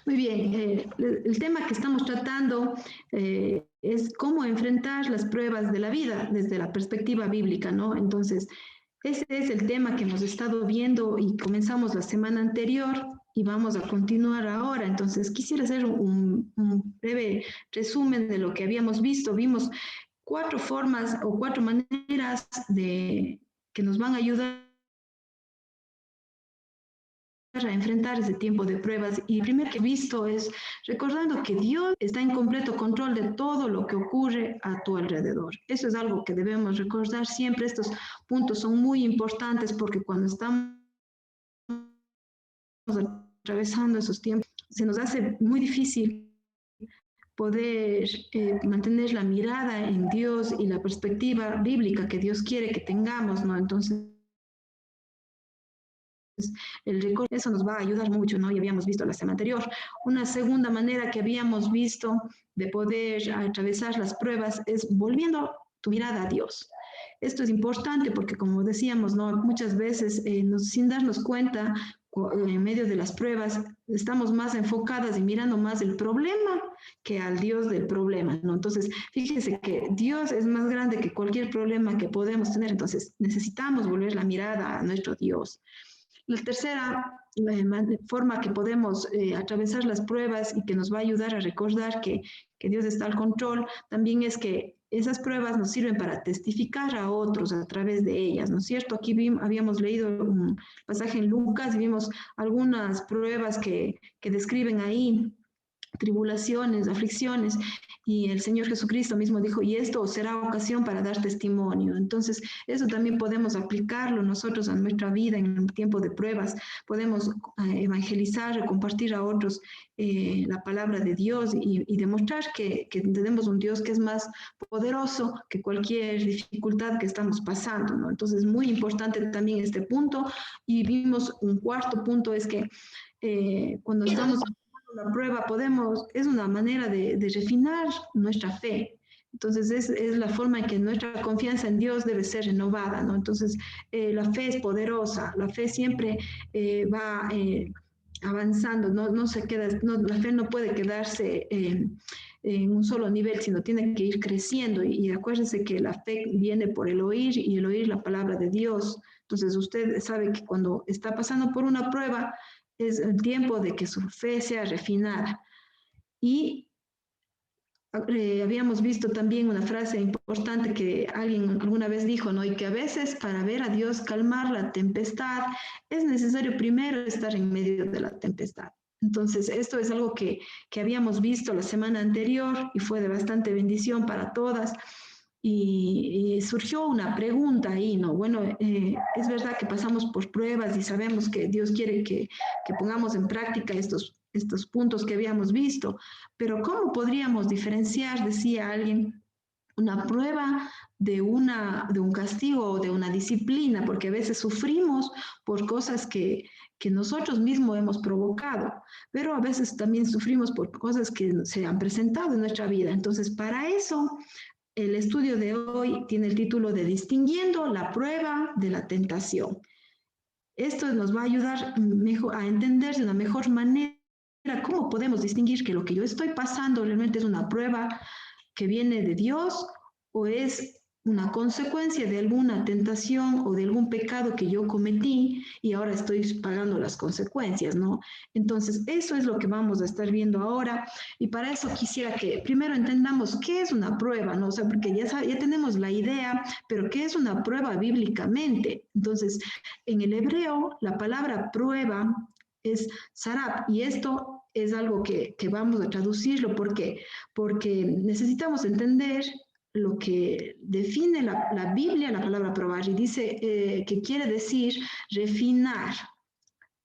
Muy bien, el tema que estamos tratando es cómo enfrentar las pruebas de la vida desde la perspectiva bíblica, ¿no? Entonces, ese es el tema que hemos estado viendo y comenzamos la semana anterior y vamos a continuar ahora. Entonces, quisiera hacer un breve resumen de lo que habíamos visto. Vimos 4 formas o 4 maneras que nos van a ayudar a enfrentar ese tiempo de pruebas. Y primero que he visto es recordando que Dios está en completo control de todo lo que ocurre a tu alrededor. Eso es algo que debemos recordar siempre. Estos puntos son muy importantes porque cuando estamos atravesando esos tiempos, se nos hace muy difícil poder mantener la mirada en Dios y la perspectiva bíblica que Dios quiere que tengamos, ¿no? Entonces, el recorte, eso nos va a ayudar mucho, ¿no? Y habíamos visto la semana anterior. Una segunda manera que habíamos visto de poder atravesar las pruebas es volviendo tu mirada a Dios. Esto es importante porque, como decíamos, ¿no? Muchas veces, sin darnos cuenta, en medio de las pruebas, estamos más enfocadas y mirando más el problema que al Dios del problema, ¿no? Entonces, fíjense que Dios es más grande que cualquier problema que podemos tener, entonces necesitamos volver la mirada a nuestro Dios. La tercera forma que podemos atravesar las pruebas y que nos va a ayudar a recordar que Dios está al control, también es que esas pruebas nos sirven para testificar a otros a través de ellas, ¿no es cierto? Aquí habíamos leído un pasaje en Lucas y vimos algunas pruebas que describen ahí tribulaciones, aflicciones, y el Señor Jesucristo mismo dijo, y esto será ocasión para dar testimonio. Entonces, eso también podemos aplicarlo nosotros a nuestra vida en el tiempo de pruebas. Podemos evangelizar, compartir a otros la palabra de Dios y demostrar que tenemos un Dios que es más poderoso que cualquier dificultad que estamos pasando, ¿no? Entonces, muy importante también este punto. Y vimos un cuarto punto, es que cuando estamos la prueba es una manera de refinar nuestra fe. Entonces es la forma en que nuestra confianza en Dios debe ser renovada, ¿no? Entonces la fe es poderosa, la fe siempre va avanzando, no se queda, la fe no puede quedarse en un solo nivel, sino tiene que ir creciendo. Y acuérdense que la fe viene por el oír y el oír la palabra de Dios. Entonces usted sabe que cuando está pasando por una prueba, es el tiempo de que su fe sea refinada. Y habíamos visto también una frase importante que alguien alguna vez dijo, ¿no? Y que a veces para ver a Dios calmar la tempestad es necesario primero estar en medio de la tempestad. Entonces, esto es algo que habíamos visto la semana anterior y fue de bastante bendición para todas. Y surgió una pregunta ahí, ¿no? Bueno, es verdad que pasamos por pruebas y sabemos que Dios quiere que pongamos en práctica estos puntos que habíamos visto, pero ¿cómo podríamos diferenciar, decía alguien, una prueba de un castigo o de una disciplina? Porque a veces sufrimos por cosas que nosotros mismos hemos provocado, pero a veces también sufrimos por cosas que se han presentado en nuestra vida. Entonces, para eso el estudio de hoy tiene el título de Distinguiendo la prueba de la tentación. Esto nos va a ayudar mejor, a entender de una mejor manera cómo podemos distinguir que lo que yo estoy pasando realmente es una prueba que viene de Dios o es una consecuencia de alguna tentación o de algún pecado que yo cometí y ahora estoy pagando las consecuencias, ¿no? Entonces, eso es lo que vamos a estar viendo ahora y para eso quisiera que primero entendamos qué es una prueba, ¿no? O sea, porque ya tenemos la idea, pero ¿qué es una prueba bíblicamente? Entonces, en el hebreo, la palabra prueba es sarab y esto es algo que vamos a traducirlo porque necesitamos entender lo que define la Biblia, la palabra probar, y dice que quiere decir refinar,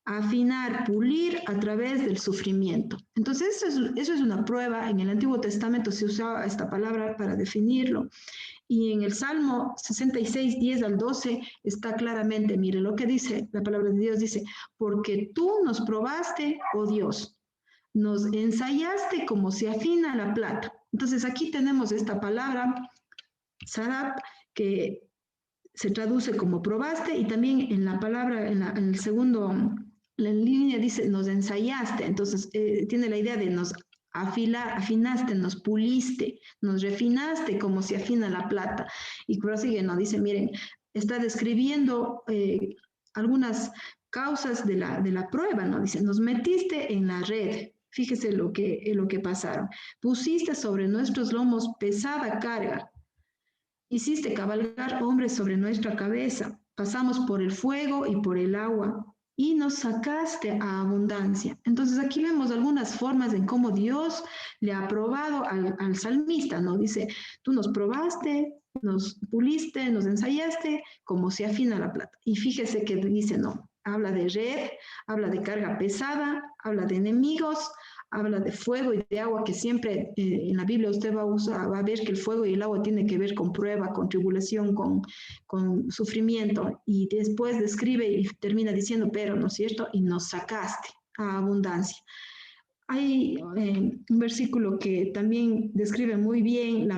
afinar, pulir a través del sufrimiento. Entonces, eso es una prueba. En el Antiguo Testamento se usaba esta palabra para definirlo. Y en el Salmo 66, 10 al 12 está claramente, mire lo que dice, la palabra de Dios dice, porque tú nos probaste, oh Dios, nos ensayaste como se afina la plata. Entonces aquí tenemos esta palabra, sarab, que se traduce como probaste, y también en la palabra, en el segundo la línea dice, nos ensayaste, entonces tiene la idea de nos afinaste, nos puliste, nos refinaste como se afina la plata. Y prosigue, nos dice, miren, está describiendo algunas causas de la prueba, ¿no? Dice, nos metiste en la red, fíjese lo que pasaron, pusiste sobre nuestros lomos pesada carga, hiciste cabalgar hombres sobre nuestra cabeza, pasamos por el fuego y por el agua, y nos sacaste a abundancia. Entonces aquí vemos algunas formas en cómo Dios le ha probado al salmista, ¿no? Dice, tú nos probaste, nos puliste, nos ensayaste, como se afina la plata. Y fíjese que dice, no, habla de red, habla de carga pesada, habla de enemigos, habla de fuego y de agua, que siempre en la Biblia usted va a ver que el fuego y el agua tienen que ver con prueba, con tribulación, con sufrimiento, y después describe y termina diciendo, pero, ¿no es cierto? Y nos sacaste a abundancia. Hay un versículo que también describe muy bien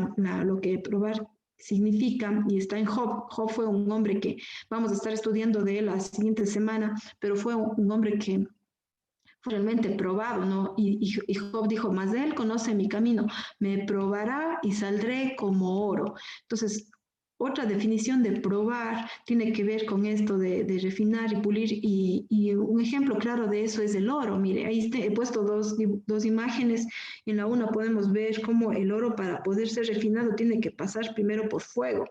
lo que probar significa, y está en Job. Job fue un hombre que vamos a estar estudiando de él la siguiente semana, pero fue un hombre que realmente probado, ¿no? Y Job dijo, mas él conoce mi camino, me probará y saldré como oro. Entonces, otra definición de probar tiene que ver con esto de refinar y pulir, y un ejemplo claro de eso es el oro. Mire, ahí he puesto dos imágenes. En la una podemos ver cómo el oro, para poder ser refinado, tiene que pasar primero por fuego.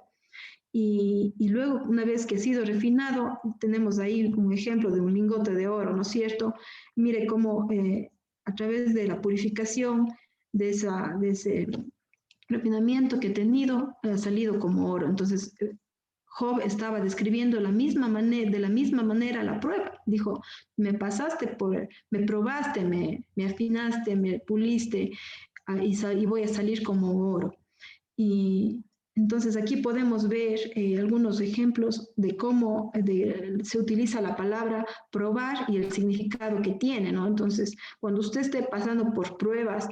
Y luego, una vez que ha sido refinado, tenemos ahí un ejemplo de un lingote de oro, ¿no es cierto? Mire cómo a través de la purificación de ese refinamiento que he tenido, ha salido como oro. Entonces, Job estaba describiendo de la misma manera la prueba. Dijo, me pasaste me probaste, me afinaste, me puliste, y voy a salir como oro. Y entonces aquí podemos ver algunos ejemplos de cómo se utiliza la palabra probar y el significado que tiene, ¿no? Entonces, cuando usted esté pasando por pruebas,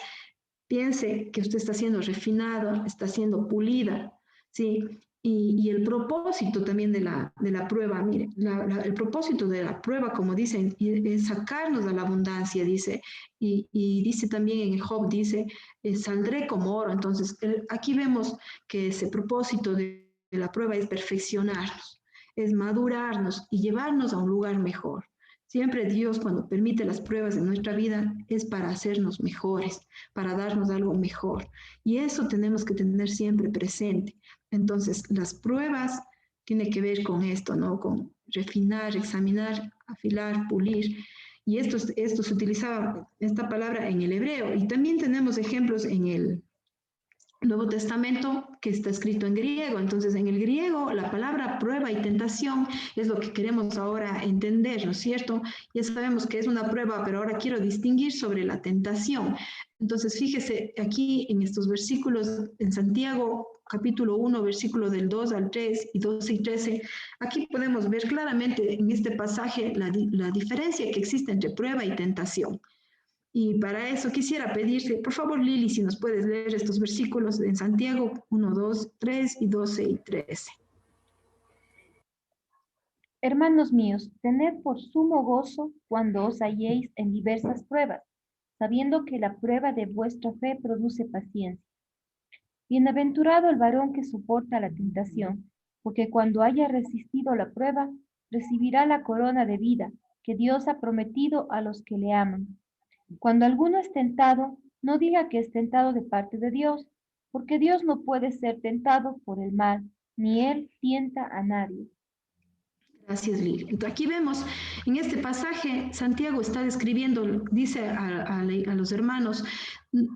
piense que usted está siendo refinado, está siendo pulida, ¿sí? Y el propósito también de la prueba, mire, el propósito de la prueba, como dicen, es sacarnos de la abundancia, dice, y dice también en Job, dice, saldré como oro. Entonces, aquí vemos que ese propósito de la prueba es perfeccionarnos, es madurarnos y llevarnos a un lugar mejor. Siempre Dios, cuando permite las pruebas en nuestra vida, es para hacernos mejores, para darnos algo mejor. Y eso tenemos que tener siempre presente. Entonces, las pruebas tienen que ver con esto, ¿no? Con refinar, examinar, afilar, pulir. Y esto se utilizaba, esta palabra, en el hebreo. Y también tenemos ejemplos en el Nuevo Testamento que está escrito en griego. Entonces, en el griego, la palabra prueba y tentación es lo que queremos ahora entender, ¿no es cierto? Ya sabemos que es una prueba, pero ahora quiero distinguir sobre la tentación. Entonces, fíjese aquí en estos versículos en Santiago, capítulo 1, versículo del 2 al 3 y 12 y 13, aquí podemos ver claramente en este pasaje la diferencia que existe entre prueba y tentación. Y para eso quisiera pedirte, por favor, Lili, si nos puedes leer estos versículos en Santiago 1, 2, 3 y 12 y 13. Hermanos míos, tened por sumo gozo cuando os halléis en diversas pruebas, sabiendo que la prueba de vuestra fe produce paciencia. Bienaventurado el varón que soporta la tentación, porque cuando haya resistido la prueba, recibirá la corona de vida que Dios ha prometido a los que le aman. Cuando alguno es tentado, no diga que es tentado de parte de Dios, porque Dios no puede ser tentado por el mal, ni Él tienta a nadie. Gracias, Lili. Entonces, aquí vemos, en este pasaje, Santiago está describiendo, dice a los hermanos,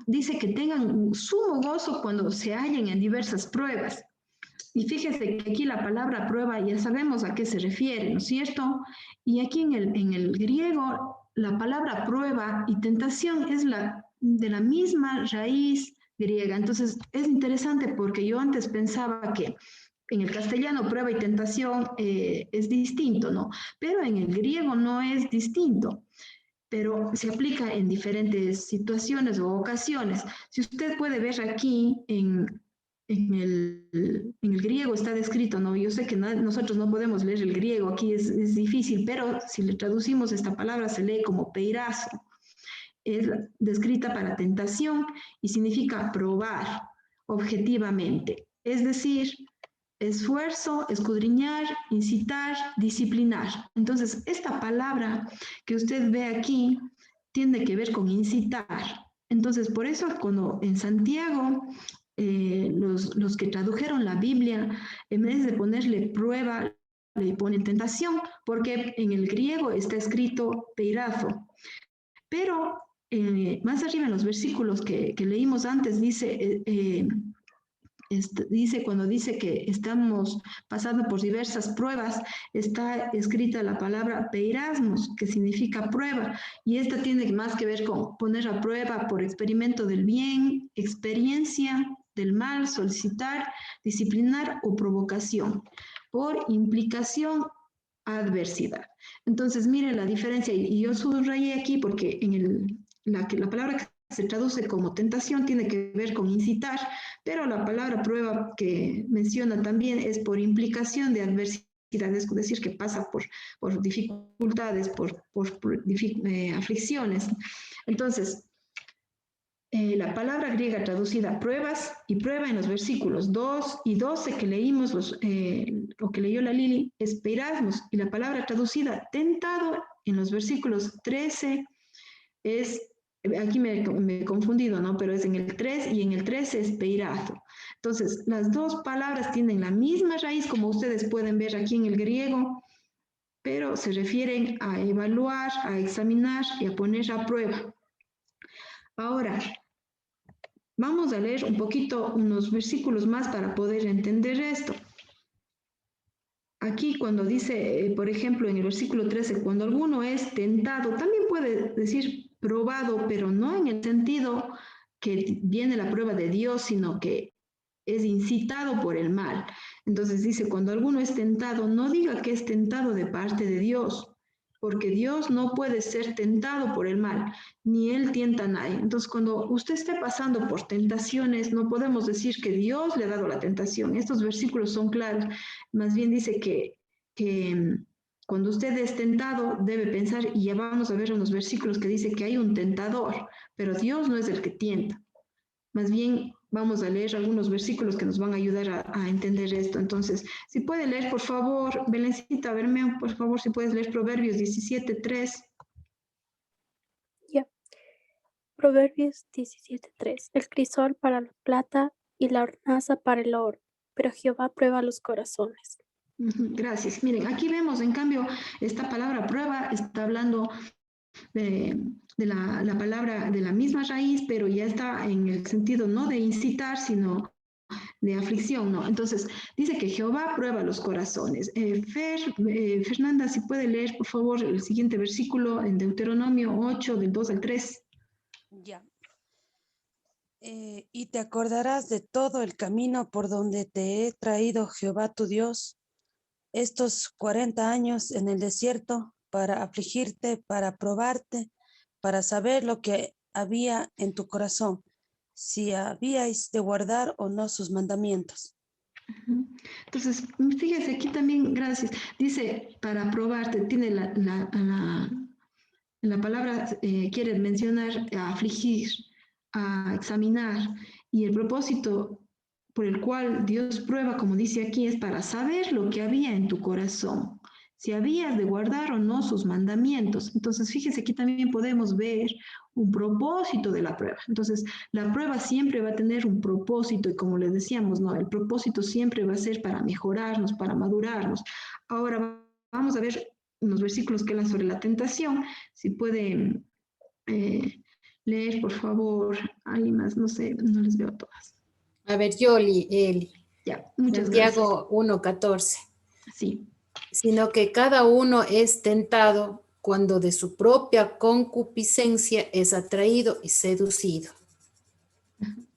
dice que tengan sumo gozo cuando se hallen en diversas pruebas. Y fíjese que aquí la palabra prueba ya sabemos a qué se refiere, ¿no es cierto? Y aquí en el griego, la palabra prueba y tentación es de la misma raíz griega. Entonces, es interesante porque yo antes pensaba que en el castellano prueba y tentación es distinto, ¿no? Pero en el griego no es distinto, pero se aplica en diferentes situaciones o ocasiones. Si usted puede ver aquí en el griego está descrito, ¿no? Yo sé que nosotros no podemos leer el griego, aquí es difícil, pero si le traducimos esta palabra se lee como peirazo. Es descrita para tentación y significa probar objetivamente. Es decir, esfuerzo, escudriñar, incitar, disciplinar. Entonces, esta palabra que usted ve aquí tiene que ver con incitar. Entonces, por eso cuando en Santiago los que tradujeron la Biblia, en vez de ponerle prueba, le ponen tentación, porque en el griego está escrito peirazo. Pero más arriba en los versículos que leímos antes, dice, cuando dice que estamos pasando por diversas pruebas, está escrita la palabra peirasmos, que significa prueba, y esta tiene más que ver con poner a prueba por experimento del bien, experiencia del mal, solicitar, disciplinar o provocación, por implicación, adversidad. Entonces, miren la diferencia, y yo subrayé aquí porque la palabra que se traduce como tentación tiene que ver con incitar, pero la palabra prueba que menciona también es por implicación de adversidad, es decir, que pasa por dificultades, aflicciones. Entonces, la palabra griega traducida pruebas y prueba en los versículos 2 y 12 que leímos, o que leyó la Lili, es peirasmos, y la palabra traducida tentado en los versículos 13 es, aquí me he confundido, ¿no? Pero es en el 3 y en el 13 es peirazo. Entonces, las dos palabras tienen la misma raíz, como ustedes pueden ver aquí en el griego, pero se refieren a evaluar, a examinar y a poner a prueba. Ahora, vamos a leer un poquito, unos versículos más para poder entender esto. Aquí cuando dice, por ejemplo, en el versículo 13, cuando alguno es tentado, también puede decir probado, pero no en el sentido que viene la prueba de Dios, sino que es incitado por el mal. Entonces dice, cuando alguno es tentado, no diga que es tentado de parte de Dios, porque Dios no puede ser tentado por el mal, ni Él tienta a nadie. Entonces, cuando usted esté pasando por tentaciones, no podemos decir que Dios le ha dado la tentación. Estos versículos son claros. Más bien dice que cuando usted es tentado, debe pensar, y ya vamos a ver unos versículos que dice que hay un tentador, pero Dios no es el que tienta. Más bien, vamos a leer algunos versículos que nos van a ayudar a entender esto. Entonces, si puede leer, por favor, Belencita, Bermeo, por favor, si puedes leer Proverbios 17:3. Ya. Proverbios 17:3. El crisol para la plata y la hornaza para el oro, pero Jehová prueba los corazones. Gracias. Miren, aquí vemos, en cambio, esta palabra prueba está hablando de la palabra de la misma raíz, pero ya está en el sentido no de incitar, sino de aflicción, ¿no? Entonces, dice que Jehová prueba los corazones. Fernanda, si puede leer, por favor, el siguiente versículo en Deuteronomio 8, del 2 al 3. Ya. Y te acordarás de todo el camino por donde te he traído Jehová tu Dios estos 40 años en el desierto para afligirte, para probarte, para saber lo que había en tu corazón, si habíais de guardar o no sus mandamientos. Entonces, fíjese aquí también, gracias, dice para probarte, tiene la palabra, quiere mencionar a afligir, a examinar, y el propósito por el cual Dios prueba, como dice aquí, es para saber lo que había en tu corazón, si habías de guardar o no sus mandamientos. Entonces, fíjese, aquí también podemos ver un propósito de la prueba. Entonces, la prueba siempre va a tener un propósito, y como les decíamos, ¿no? El propósito siempre va a ser para mejorarnos, para madurarnos. Ahora vamos a ver unos versículos que hablan sobre la tentación. Si pueden leer, por favor, alguien más, no sé, no les veo todas. A ver, Eli. Ya, muchas gracias. Santiago 1:14. Sí. Sino que cada uno es tentado cuando de su propia concupiscencia es atraído y seducido.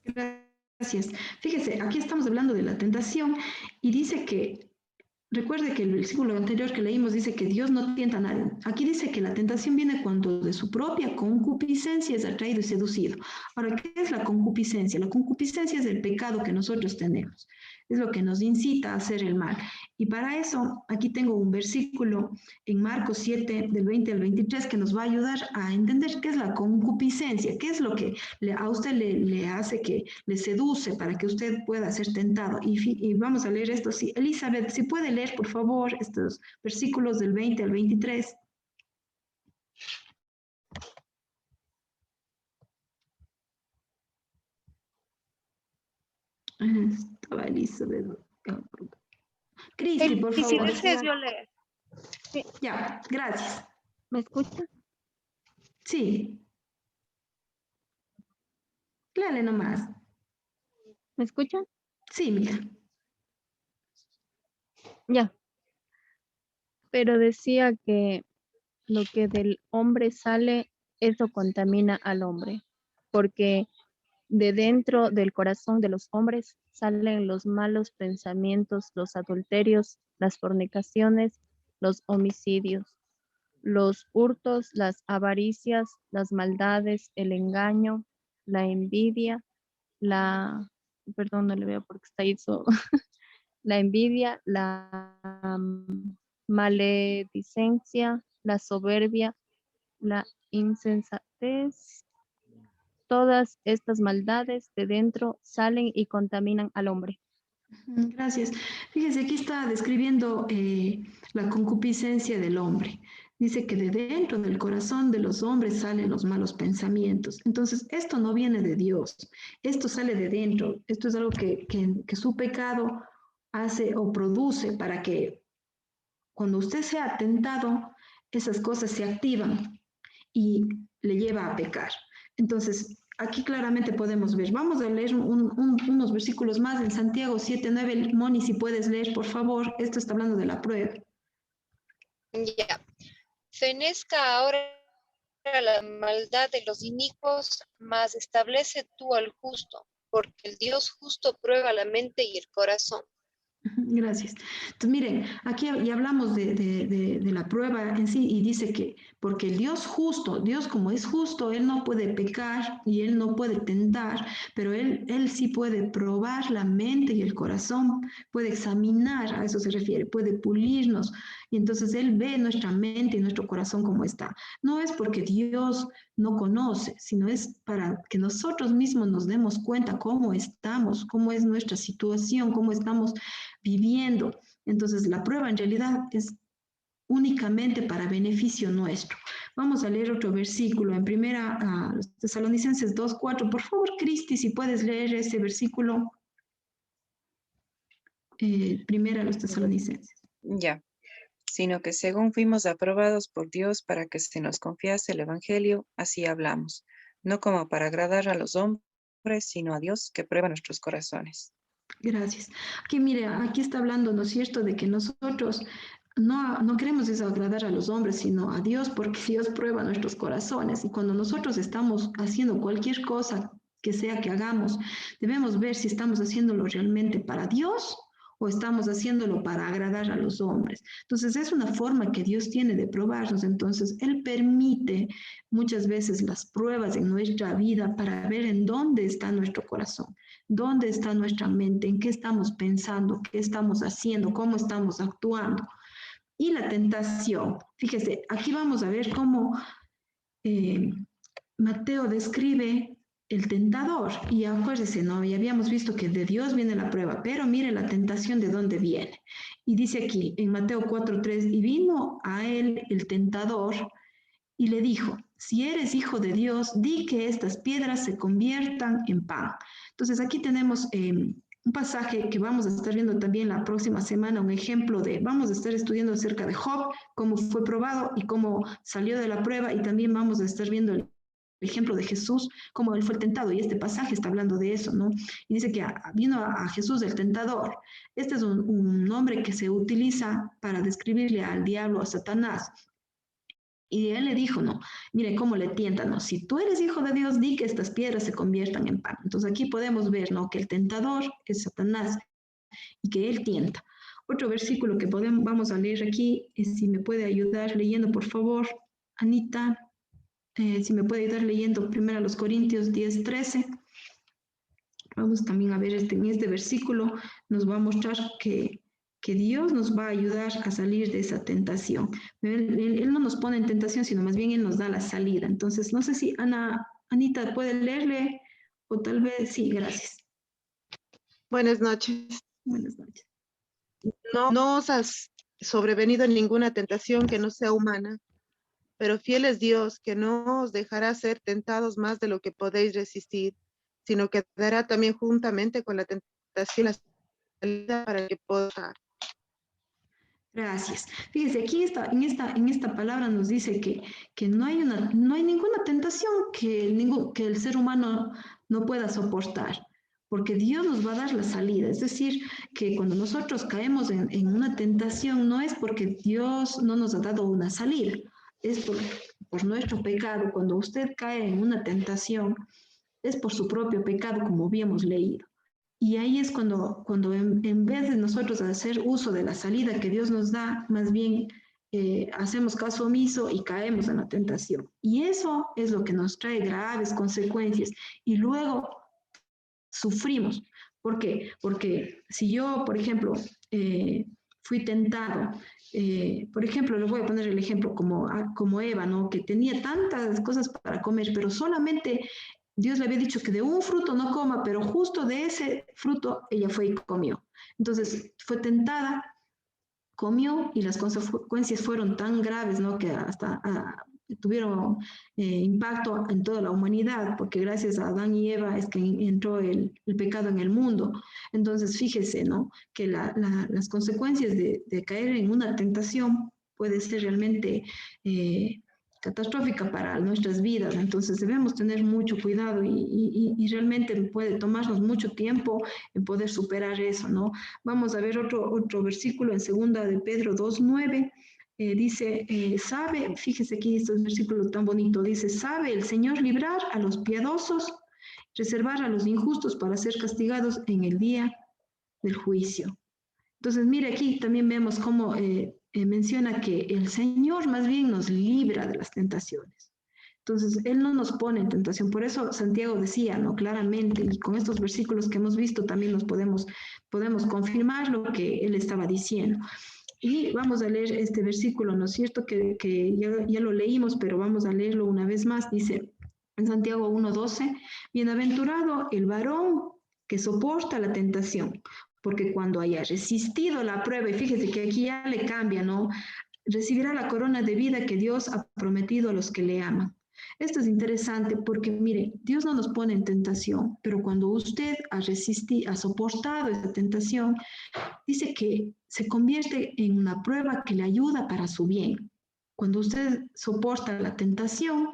Gracias. Fíjese, aquí estamos hablando de la tentación y dice que recuerde que el versículo anterior que leímos dice que Dios no tienta a nadie. Aquí dice que la tentación viene cuando de su propia concupiscencia es atraído y seducido. Ahora, ¿qué es la concupiscencia? La concupiscencia es el pecado que nosotros tenemos. Es lo que nos incita a hacer el mal. Y para eso, aquí tengo un versículo en Marcos 7, del 20 al 23, que nos va a ayudar a entender qué es la concupiscencia, qué es lo que a usted le hace que le seduce para que usted pueda ser tentado. Y vamos a leer esto. Sí, Elizabeth, si puede leer, por favor, estos versículos del 20 al 23. Estaba Elizabeth. Cristi, por favor. Si deseas yo leer. Sí. Ya, gracias. ¿Me escucha? Sí. Léale nomás. ¿Me escucha? Sí, mira. Ya. Pero decía que lo que del hombre sale, eso contamina al hombre, porque de dentro del corazón de los hombres salen los malos pensamientos, los adulterios, las fornicaciones, los homicidios, los hurtos, las avaricias, las maldades, el engaño, la envidia, perdón, no le veo porque está ahí la envidia, la maledicencia, la soberbia, la insensatez. Todas estas maldades de dentro salen y contaminan al hombre. Gracias. Fíjese, aquí está describiendo la concupiscencia del hombre. Dice que de dentro del corazón de los hombres salen los malos pensamientos. Entonces, esto no viene de Dios. Esto sale de dentro. Esto es algo que su pecado hace o produce para que cuando usted sea tentado, esas cosas se activan y le lleva a pecar. Entonces, aquí claramente podemos ver. Vamos a leer unos versículos más en Santiago 7:9. Moni, si puedes leer, por favor. Esto está hablando de la prueba. Ya. Fenezca ahora la maldad de los inicuos, mas establece tú al justo, porque el Dios justo prueba la mente y el corazón. Gracias. Entonces, miren, aquí ya hablamos de la prueba en sí y dice que porque el Dios justo, Dios como es justo, Él no puede pecar y Él no puede tentar, pero Él sí puede probar la mente y el corazón, puede examinar, a eso se refiere, puede pulirnos. Y entonces Él ve nuestra mente y nuestro corazón como está. No es porque Dios no conoce, sino es para que nosotros mismos nos demos cuenta cómo estamos, cómo es nuestra situación, cómo estamos viviendo. Entonces, la prueba en realidad es únicamente para beneficio nuestro. Vamos a leer otro versículo en primera Tesalonicenses 2:4. Por favor, Cristi, si puedes leer ese versículo. Primera los Tesalonicenses. Ya. Sino que según fuimos aprobados por Dios para que se nos confiase el Evangelio, así hablamos, no como para agradar a los hombres, sino a Dios que prueba nuestros corazones. Gracias. Aquí, mire, aquí está hablando, ¿no es cierto?, de que nosotros no queremos desagradar a los hombres, sino a Dios, porque Dios prueba nuestros corazones. Y cuando nosotros estamos haciendo cualquier cosa que sea que hagamos, debemos ver si estamos haciéndolo realmente para Dios o estamos haciéndolo para agradar a los hombres. Entonces, es una forma que Dios tiene de probarnos. Entonces, Él permite muchas veces las pruebas en nuestra vida para ver en dónde está nuestro corazón, dónde está nuestra mente, en qué estamos pensando, qué estamos haciendo, cómo estamos actuando. Y la tentación. Fíjese, aquí vamos a ver cómo Mateo describe el tentador. Y acuérdese, ¿no? Y habíamos visto que de Dios viene la prueba, pero mire la tentación de dónde viene. Y dice aquí en Mateo 4:3, y vino a él el tentador y le dijo, si eres hijo de Dios, di que estas piedras se conviertan en pan. Entonces aquí tenemos un pasaje que vamos a estar viendo también la próxima semana, un ejemplo vamos a estar estudiando acerca de Job, cómo fue probado y cómo salió de la prueba, y también vamos a estar viendo el ejemplo de Jesús, cómo él fue tentado, y este pasaje está hablando de eso, ¿no? Y dice que vino a Jesús el tentador. Este es un nombre que se utiliza para describirle al diablo, a Satanás. Y él le dijo, no, mire cómo le tientan, ¿no? Si tú eres hijo de Dios, di que estas piedras se conviertan en pan. Entonces aquí podemos ver, ¿no?, que el tentador es Satanás y que él tienta. Otro versículo que vamos a leer aquí, si me puede ayudar leyendo, por favor, Anita, si me puede ayudar leyendo 1 Corintios 10:13. Vamos también a ver en este versículo, nos va a mostrar que Dios nos va a ayudar a salir de esa tentación. Él no nos pone en tentación, sino más bien Él nos da la salida. Entonces, no sé si Anita puede leerle, o tal vez sí, gracias. Buenas noches. Buenas noches. No os has sobrevenido ninguna tentación que no sea humana, pero fiel es Dios, que no os dejará ser tentados más de lo que podéis resistir, sino que dará también juntamente con la tentación la salida para que pueda. Gracias. Fíjese, aquí en esta palabra nos dice que no hay ninguna tentación que el ser humano no pueda soportar, porque Dios nos va a dar la salida. Es decir, que cuando nosotros caemos en una tentación, no es porque Dios no nos ha dado una salida, es por nuestro pecado. Cuando usted cae en una tentación, es por su propio pecado, como habíamos leído. Y ahí es cuando en vez de nosotros hacer uso de la salida que Dios nos da, más bien hacemos caso omiso y caemos en la tentación. Y eso es lo que nos trae graves consecuencias. Y luego sufrimos. ¿Por qué? Porque si yo, por ejemplo, fui tentado, por ejemplo, les voy a poner el ejemplo como Eva, ¿no? Que tenía tantas cosas para comer, pero solamente Dios le había dicho que de un fruto no coma, pero justo de ese fruto ella fue y comió. Entonces fue tentada, comió y las consecuencias fueron tan graves, ¿no? Que hasta tuvieron impacto en toda la humanidad, porque gracias a Adán y Eva es que entró el pecado en el mundo. Entonces fíjese, ¿no? Que las consecuencias de caer en una tentación puede ser realmente catastrófica para nuestras vidas. Entonces debemos tener mucho cuidado y realmente puede tomarnos mucho tiempo en poder superar eso, ¿no? Vamos a ver otro versículo en 2 de Pedro 2:9. Dice, sabe, fíjese aquí este versículo tan bonito, dice, sabe el Señor librar a los piadosos, reservar a los injustos para ser castigados en el día del juicio. Entonces, mire, aquí también vemos cómo menciona que el Señor más bien nos libra de las tentaciones. Entonces, Él no nos pone en tentación. Por eso Santiago decía, ¿no? Claramente, y con estos versículos que hemos visto también nos podemos confirmar lo que Él estaba diciendo. Y vamos a leer este versículo, ¿no es cierto? Que ya lo leímos, pero vamos a leerlo una vez más. Dice en Santiago 1:12, bienaventurado el varón que soporta la tentación, porque cuando haya resistido la prueba, y fíjese que aquí ya le cambia, ¿no? Recibirá la corona de vida que Dios ha prometido a los que le aman. Esto es interesante porque, mire, Dios no nos pone en tentación, pero cuando usted ha soportado esa tentación, dice que se convierte en una prueba que le ayuda para su bien. Cuando usted soporta la tentación,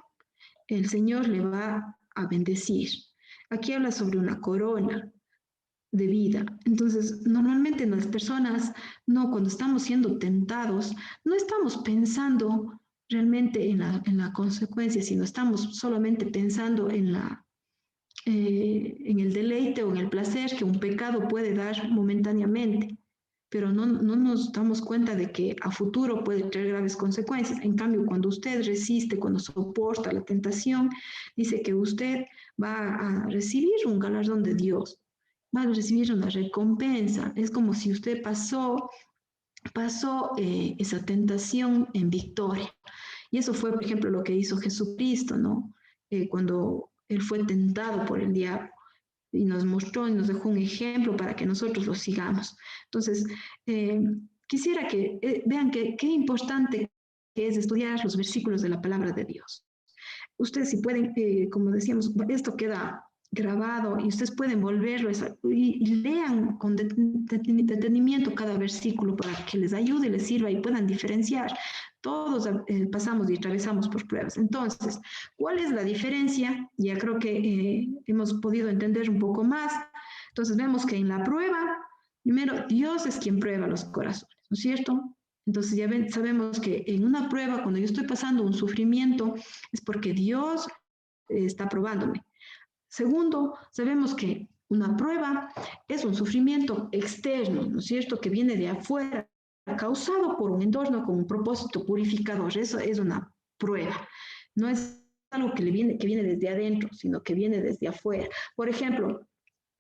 el Señor le va a bendecir. Aquí habla sobre una corona de vida. Entonces, normalmente las personas, no, cuando estamos siendo tentados, no estamos pensando realmente en la consecuencia, sino estamos solamente pensando en el deleite o en el placer que un pecado puede dar momentáneamente, pero no nos damos cuenta de que a futuro puede traer graves consecuencias. En cambio, cuando usted resiste, cuando soporta la tentación, dice que usted va a recibir un galardón de Dios, va a recibir una recompensa. Es como si usted pasó esa tentación en victoria. Y eso fue, por ejemplo, lo que hizo Jesucristo, ¿no? Cuando Él fue tentado por el diablo y nos mostró y nos dejó un ejemplo para que nosotros lo sigamos. Entonces, quisiera que vean qué importante es estudiar los versículos de la palabra de Dios. Ustedes si pueden, como decíamos, esto queda grabado y ustedes pueden volverlo y lean con detenimiento cada versículo para que les ayude, les sirva y puedan diferenciar. Todos pasamos y atravesamos por pruebas. Entonces, ¿cuál es la diferencia? Ya creo que hemos podido entender un poco más. Entonces, vemos que en la prueba, primero, Dios es quien prueba los corazones, ¿no es cierto? Entonces, ya sabemos que en una prueba, cuando yo estoy pasando un sufrimiento, es porque Dios está probándome. Segundo, sabemos que Una prueba es un sufrimiento externo, ¿no es cierto?, que viene de afuera, causado por un entorno con un propósito purificador. Eso es una prueba. No es algo que viene desde adentro, sino que viene desde afuera. Por ejemplo,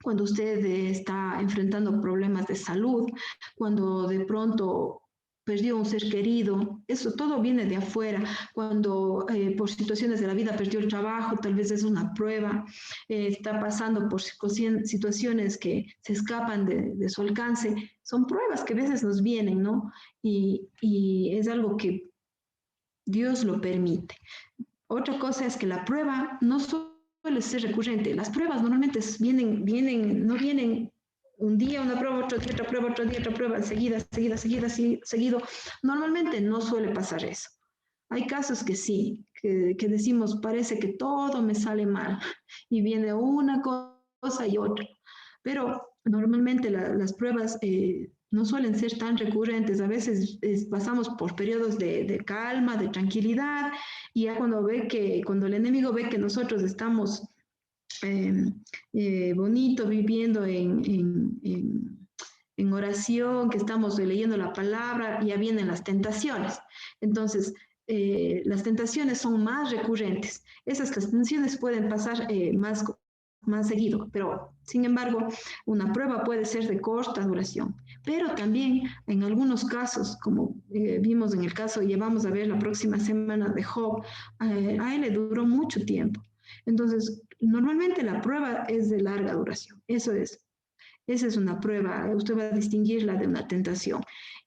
cuando usted está enfrentando problemas de salud, cuando de pronto perdió un ser querido, eso todo viene de afuera. Cuando por situaciones de la vida perdió el trabajo, tal vez es una prueba, está pasando por situaciones que se escapan de su alcance, son pruebas que a veces nos vienen, ¿no? Y es algo que Dios lo permite. Otra cosa es que la prueba no suele ser recurrente. Las pruebas normalmente no vienen un día una prueba, otro día otra prueba, otro día otra prueba, seguido. Normalmente no suele pasar eso. Hay casos que sí, que decimos, parece que todo me sale mal y viene una cosa y otra. Pero normalmente las pruebas no suelen ser tan recurrentes. A veces pasamos por periodos de calma, de tranquilidad, y ya cuando el enemigo ve que nosotros estamos bonito viviendo en oración, que estamos leyendo la palabra, ya vienen las tentaciones. Entonces, las tentaciones son más recurrentes. Las tentaciones pueden pasar más seguido, pero sin embargo, una prueba puede ser de corta duración. Pero también en algunos casos, como vimos en el caso y vamos a ver la próxima semana de Job, a él le duró mucho tiempo. Entonces, normalmente la prueba es de larga duración. Esa es una prueba. Usted va a distinguirla de una tentación.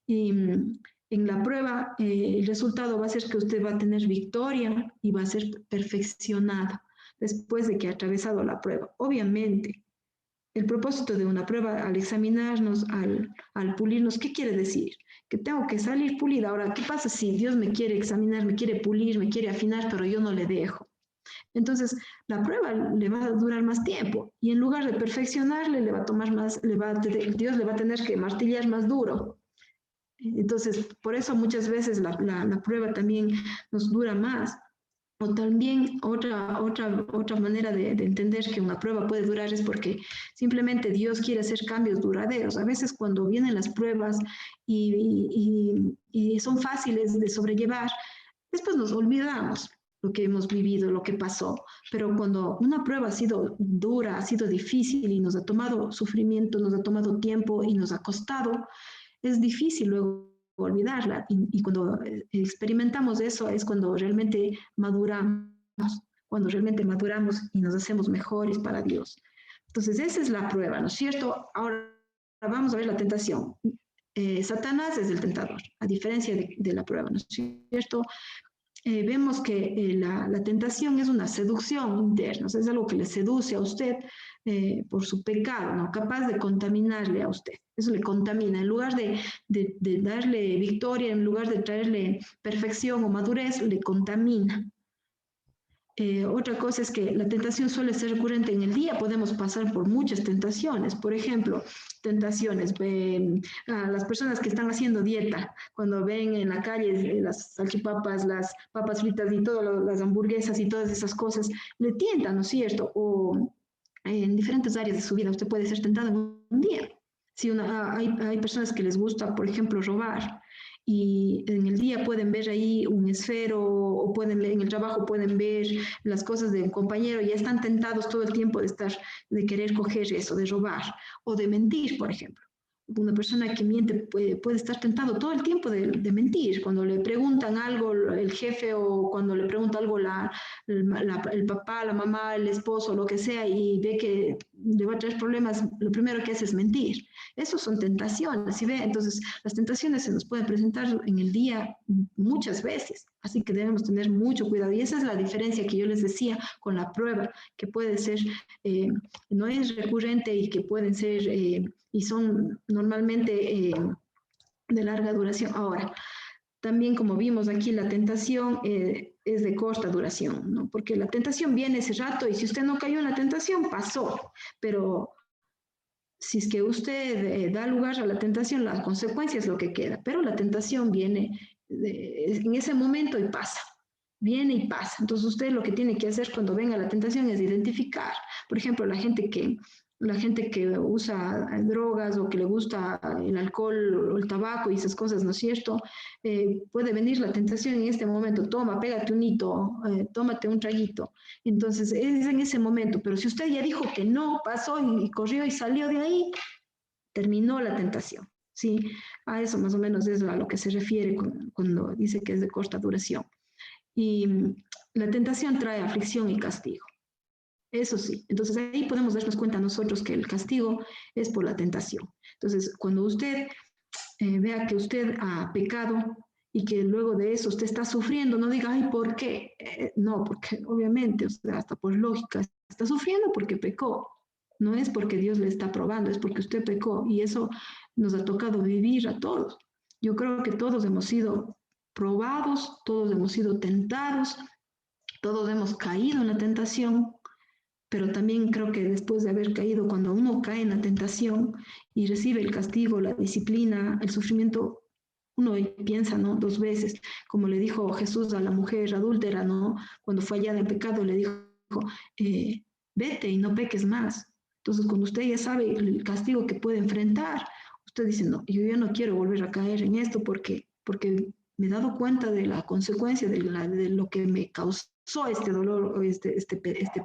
Y en la prueba, el resultado va a ser que usted va a tener victoria y va a ser perfeccionado después de que ha atravesado la prueba. Obviamente, el propósito de una prueba al examinarnos, al pulirnos, ¿qué quiere decir? Que tengo que salir pulida. Ahora, ¿qué pasa si Dios me quiere examinar, me quiere pulir, me quiere afinar, pero yo no le dejo? Entonces, la prueba le va a durar más tiempo y en lugar de perfeccionarle, le va a tomar más, Dios le va a tener que martillar más duro. Entonces, por eso muchas veces la prueba también nos dura más. O también otra manera de entender que una prueba puede durar es porque simplemente Dios quiere hacer cambios duraderos. A veces cuando vienen las pruebas y son fáciles de sobrellevar, después nos olvidamos lo que hemos vivido, lo que pasó. Pero cuando una prueba ha sido dura, ha sido difícil y nos ha tomado sufrimiento, nos ha tomado tiempo y nos ha costado, es difícil luego olvidarla. Y cuando experimentamos eso es cuando realmente maduramos y nos hacemos mejores para Dios. Entonces, esa es la prueba, ¿no es cierto? Ahora vamos a ver la tentación. Satanás es el tentador, a diferencia de la prueba, ¿no es cierto? Vemos que la tentación es una seducción interna, o sea, es algo que le seduce a usted por su pecado, ¿no? Capaz de contaminarle a usted. Eso le contamina. En lugar de darle victoria, en lugar de traerle perfección o madurez, le contamina. Otra cosa es que la tentación suele ser recurrente en el día. Podemos pasar por muchas tentaciones. Por ejemplo, tentaciones. A las personas que están haciendo dieta, cuando ven en la calle las salchipapas, las papas fritas y todas las hamburguesas y todas esas cosas, le tientan, ¿no es cierto? O en diferentes áreas de su vida usted puede ser tentado en un día. Si hay personas que les gusta, por ejemplo, robar, y en el día pueden ver ahí un esfero o en el trabajo pueden ver las cosas de un compañero y ya están tentados todo el tiempo de querer coger eso, de robar o de mentir, por ejemplo. Una persona que miente puede estar tentado todo el tiempo de mentir. Cuando le preguntan algo el jefe o cuando le pregunta algo el papá, la mamá, el esposo, lo que sea, y ve que le va a traer problemas, lo primero que hace es mentir. Esas son tentaciones, ¿sí ve? Entonces, las tentaciones se nos pueden presentar en el día muchas veces, así que debemos tener mucho cuidado. Y esa es la diferencia que yo les decía con la prueba, que puede ser, no es recurrente y que pueden ser... y son normalmente de larga duración. Ahora, también como vimos aquí, la tentación es de corta duración, ¿no? Porque la tentación viene ese rato y si usted no cayó en la tentación, pasó. Pero si es que usted da lugar a la tentación, la consecuencia es lo que queda. Pero la tentación viene en ese momento y pasa. Viene y pasa. Entonces usted lo que tiene que hacer cuando venga la tentación es identificar. Por ejemplo, la gente que la gente que usa drogas o que le gusta el alcohol o el tabaco y esas cosas, ¿no es cierto? Puede venir la tentación en este momento, toma, pégate un hito, tómate un traguito. Entonces, es en ese momento, pero si usted ya dijo que no, pasó y corrió y salió de ahí, terminó la tentación, ¿sí? A eso más o menos es a lo que se refiere cuando dice que es de corta duración. Y la tentación trae aflicción y castigo. Eso sí, entonces ahí podemos darnos cuenta nosotros que el castigo es por la tentación. Entonces, cuando usted vea que usted ha pecado y que luego de eso usted está sufriendo, no diga, ay, ¿por qué? No, porque obviamente, o sea, hasta por lógica, está sufriendo porque pecó. No es porque Dios le está probando, es porque usted pecó y eso nos ha tocado vivir a todos. Yo creo que todos hemos sido probados, todos hemos sido tentados, todos hemos caído en la tentación, pero también creo que después de haber caído, cuando uno cae en la tentación y recibe el castigo, la disciplina, el sufrimiento, uno piensa, ¿no? 2 veces, como le dijo Jesús a la mujer adúltera, ¿no? Cuando fue hallada en pecado, le dijo, vete y no peques más. Entonces, cuando usted ya sabe el castigo que puede enfrentar, usted dice, no, yo ya no quiero volver a caer en esto porque me he dado cuenta de la consecuencia de lo que me causó este dolor o este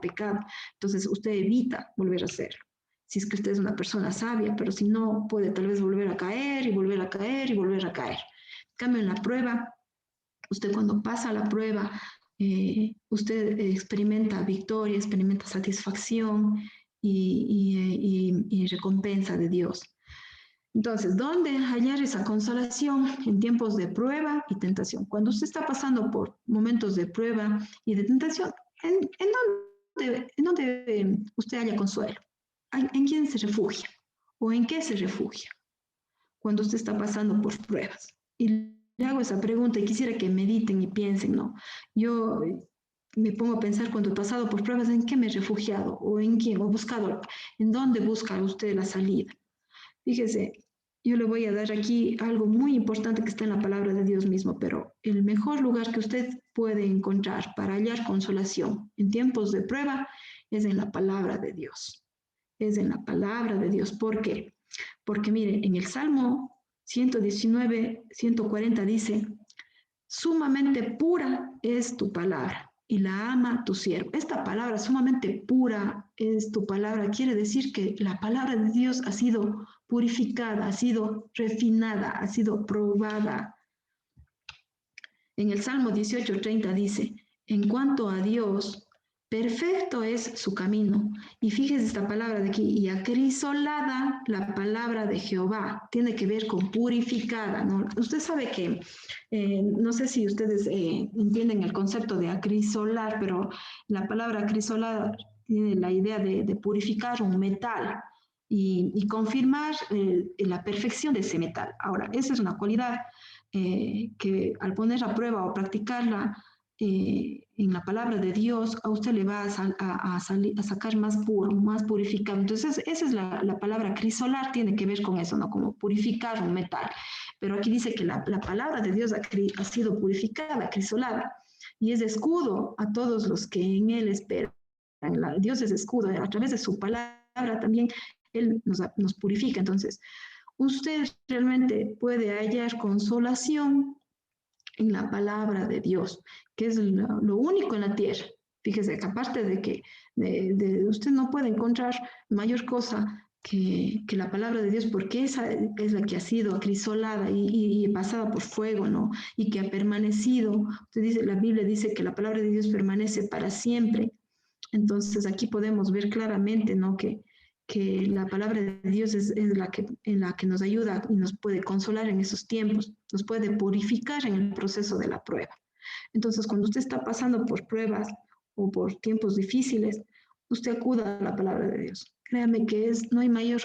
pecado. Entonces, usted evita volver a hacerlo. Si es que usted es una persona sabia, pero si no, puede tal vez volver a caer y volver a caer y volver a caer. En cambio, en la prueba, usted cuando pasa la prueba, usted experimenta victoria, experimenta satisfacción y recompensa de Dios. Entonces, ¿dónde hallar esa consolación en tiempos de prueba y tentación? Cuando usted está pasando por momentos de prueba y de tentación, ¿en dónde usted halla consuelo? ¿En quién se refugia? ¿O en qué se refugia? Cuando usted está pasando por pruebas. Y le hago esa pregunta y quisiera que mediten y piensen, ¿no? Yo me pongo a pensar cuando he pasado por pruebas, ¿en qué me he refugiado? ¿O en quién? ¿O buscado? ¿En dónde busca usted la salida? Fíjese, yo le voy a dar aquí algo muy importante que está en la palabra de Dios mismo, pero el mejor lugar que usted puede encontrar para hallar consolación en tiempos de prueba es en la palabra de Dios. Es en la palabra de Dios. ¿Por qué? Porque mire, en el Salmo 119, 140 dice, sumamente pura es tu palabra y la ama tu siervo. Esta palabra, sumamente pura es tu palabra, quiere decir que la palabra de Dios ha sido purificada, ha sido refinada, ha sido probada. En el Salmo 18:30 dice, en cuanto a Dios, perfecto es su camino. Y fíjese esta palabra de aquí, y acrisolada la palabra de Jehová, tiene que ver con purificada, ¿no? Usted sabe que, no sé si ustedes entienden el concepto de acrisolar, pero la palabra acrisolar tiene la idea de purificar un metal y confirmar la perfección de ese metal. Ahora, esa es una cualidad que al poner a prueba o practicarla, en la palabra de Dios, a usted le va a sacar más puro, más purificado. Entonces, esa es la palabra crisolar, tiene que ver con eso, ¿no? Como purificar un metal. Pero aquí dice que la palabra de Dios ha sido purificada, crisolada, y es escudo a todos los que en Él esperan. Dios es escudo, a través de su palabra también Él nos purifica. Entonces, usted realmente puede hallar consolación en la palabra de Dios, que es lo único en la tierra. Fíjese que aparte de que usted no puede encontrar mayor cosa que la palabra de Dios, porque esa es la que ha sido acrisolada y pasada por fuego, ¿no? Y que ha permanecido. Usted dice, la Biblia dice que la palabra de Dios permanece para siempre. Entonces aquí podemos ver claramente, ¿no? Que la palabra de Dios es en la que nos ayuda y nos puede consolar en esos tiempos, nos puede purificar en el proceso de la prueba. Entonces, cuando usted está pasando por pruebas o por tiempos difíciles, usted acuda a la palabra de Dios. Créame que no hay mayor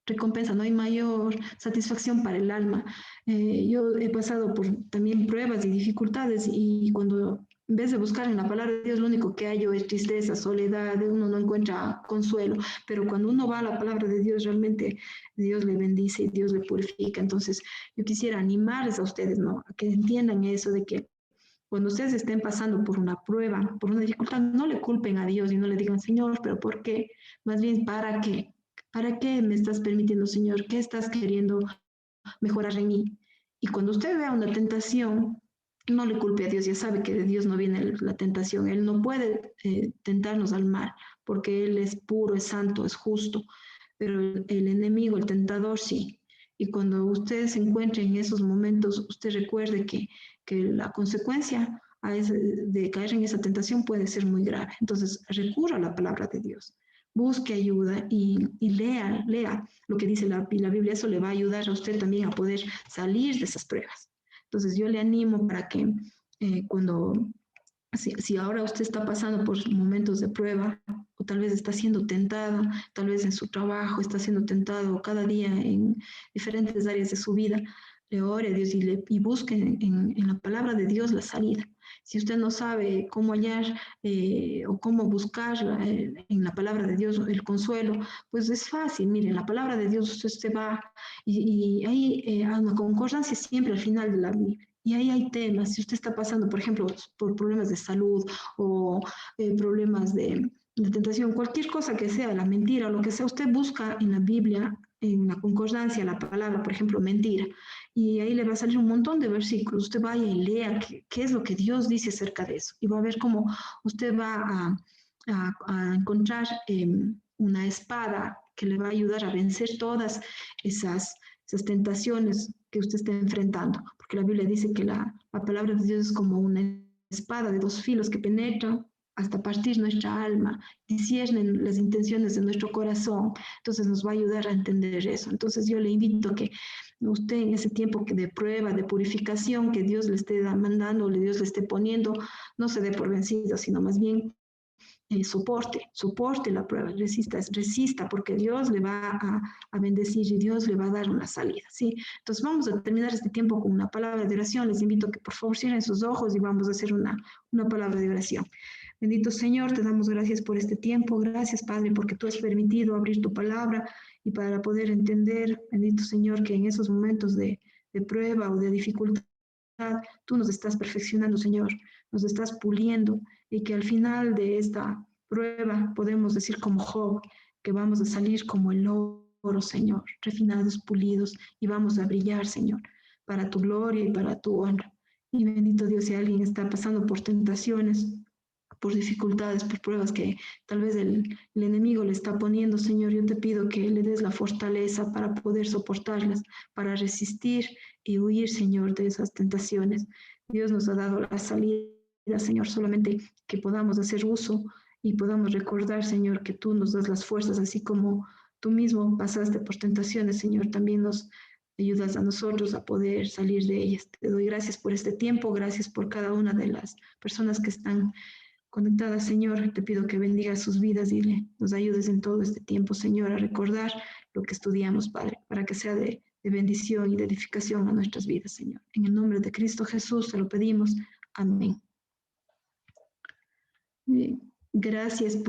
recompensa, no hay mayor satisfacción para el alma. Yo he pasado por también pruebas y dificultades y cuando en vez de buscar en la palabra de Dios, lo único que hallo es tristeza, soledad, uno no encuentra consuelo, pero cuando uno va a la palabra de Dios, realmente Dios le bendice y Dios le purifica. Entonces, yo quisiera animarles a ustedes, ¿no? A que entiendan eso de que Cuando ustedes estén pasando por una prueba, por una dificultad, no le culpen a Dios y no le digan, Señor, pero ¿por qué? Más bien, ¿para qué? ¿Para qué me estás permitiendo, Señor? ¿Qué estás queriendo mejorar en mí? Y cuando usted vea una tentación, no le culpe a Dios, ya sabe que de Dios no viene la tentación. Él no puede tentarnos al mal, porque Él es puro, es santo, es justo. Pero el enemigo, el tentador, sí. Y cuando usted se encuentre en esos momentos, usted recuerde que la consecuencia de caer en esa tentación puede ser muy grave. Entonces, recurra a la palabra de Dios. Busque ayuda y lea lo que dice la Biblia. Eso le va a ayudar a usted también a poder salir de esas pruebas. Entonces, yo le animo para que si ahora usted está pasando por momentos de prueba, o tal vez está siendo tentado, tal vez en su trabajo está siendo tentado cada día en diferentes áreas de su vida, le ore a Dios y busque en la palabra de Dios la salida. Si usted no sabe cómo hallar o cómo buscar en la palabra de Dios el consuelo, pues es fácil. Mire, en la palabra de Dios usted va y ahí hay una concordancia siempre al final de la Biblia. Y ahí hay temas, si usted está pasando, por ejemplo, por problemas de salud o problemas de tentación, cualquier cosa que sea, la mentira o lo que sea, usted busca en la Biblia, en la concordancia, la palabra, por ejemplo, mentira, y ahí le va a salir un montón de versículos. Usted vaya y lea qué es lo que Dios dice acerca de eso, y va a ver cómo usted va a encontrar una espada que le va a ayudar a vencer todas esas tentaciones que usted está enfrentando, porque la Biblia dice que la palabra de Dios es como una espada de dos filos que penetra hasta partir nuestra alma, disciernen las intenciones de nuestro corazón. Entonces nos va a ayudar a entender eso. Entonces yo le invito a que usted en ese tiempo de prueba, de purificación que Dios le esté mandando, Dios le esté poniendo, no se dé por vencido, sino más bien soporte la prueba, resista, porque Dios le va a bendecir y Dios le va a dar una salida, ¿sí? Entonces vamos a terminar este tiempo con una palabra de oración. Les invito a que por favor cierren sus ojos y vamos a hacer una palabra de oración. Bendito Señor, te damos gracias por este tiempo. Gracias, Padre, porque tú has permitido abrir tu palabra y para poder entender, bendito Señor, que en esos momentos de prueba o de dificultad, tú nos estás perfeccionando, Señor, nos estás puliendo y que al final de esta prueba podemos decir como Job, que vamos a salir como el oro, Señor, refinados, pulidos, y vamos a brillar, Señor, para tu gloria y para tu honra. Y bendito Dios, si alguien está pasando por tentaciones, por dificultades, por pruebas que tal vez el enemigo le está poniendo, Señor, yo te pido que le des la fortaleza para poder soportarlas, para resistir y huir, Señor, de esas tentaciones. Dios nos ha dado la salida, Señor, solamente que podamos hacer uso y podamos recordar, Señor, que tú nos das las fuerzas, así como tú mismo pasaste por tentaciones, Señor, también nos ayudas a nosotros a poder salir de ellas. Te doy gracias por este tiempo, gracias por cada una de las personas que están conectadas, Señor. Te pido que bendiga sus vidas y nos ayudes en todo este tiempo, Señor, a recordar lo que estudiamos, Padre, para que sea de bendición y de edificación a nuestras vidas, Señor. En el nombre de Cristo Jesús te lo pedimos. Amén. Gracias por